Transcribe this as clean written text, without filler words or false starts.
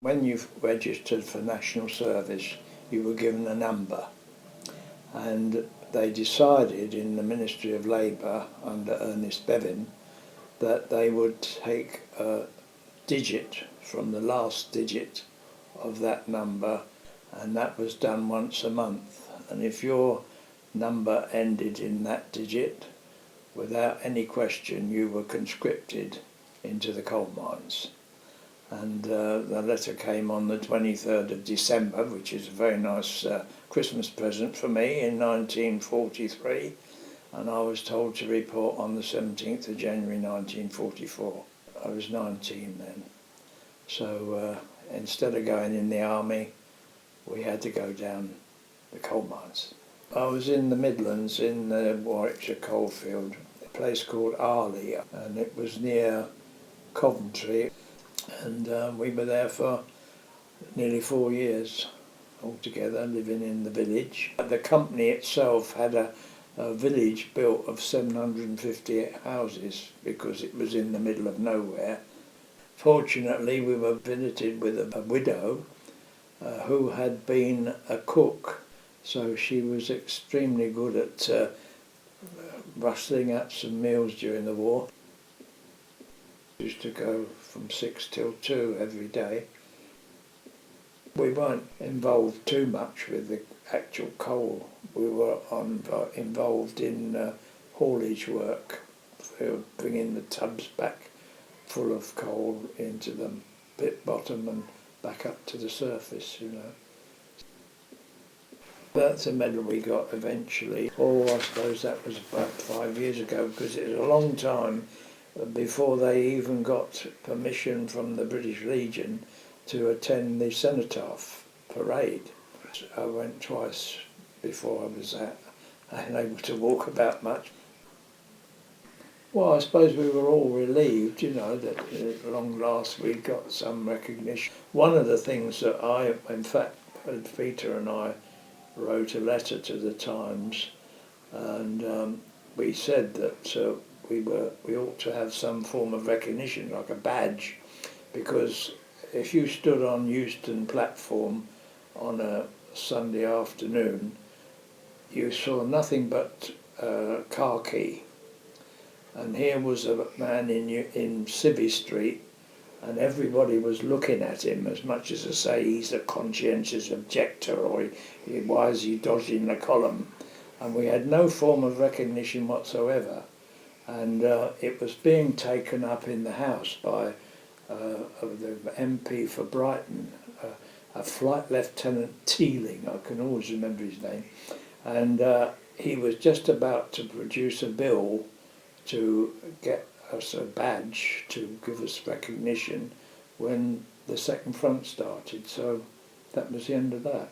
When you've registered for national service, you were given a number, and they decided in the Ministry of Labour under Ernest Bevin that they would take a digit from the last digit of that number, and that was done once a month. And if your number ended in that digit, without any question you were conscripted into the coal mines. And the letter came on the 23rd of December, which is a very nice Christmas present for me, in 1943, and I was told to report on the 17th of January 1944. I was 19 then, so instead of going in the army, we had to go down the coal mines. I was in the Midlands, in the Warwickshire coalfield, a place called Arley, and it was near Coventry. And we were there for nearly 4 years altogether, living in the village. The company itself had a village built of 750 houses because it was in the middle of nowhere. Fortunately, we were visited with a widow who had been a cook, so she was extremely good at rustling up some meals during the war. Used to go from 6 till 2 every day. We weren't involved too much with the actual coal. We were involved in haulage work, bringing the tubs back full of coal into the pit bottom and back up to the surface, you know. That's a medal we got eventually. I suppose that was about 5 years ago, because it was a long time before they even got permission from the British Legion to attend the Cenotaph parade. I went twice before I was unable to walk about much. Well, I suppose we were all relieved, you know, that at long last we got some recognition. One of the things that in fact, Peter and I wrote a letter to the Times, and we said that we ought to have some form of recognition, like a badge, because if you stood on Euston platform on a Sunday afternoon, you saw nothing but khaki. And here was a man in Civvy Street, and everybody was looking at him as much as to say he's a conscientious objector, or why is he dodging the column? And we had no form of recognition whatsoever. And it was being taken up in the House by the MP for Brighton, a Flight Lieutenant Teeling, I can always remember his name, and he was just about to produce a bill to get us a badge to give us recognition when the Second Front started, so that was the end of that.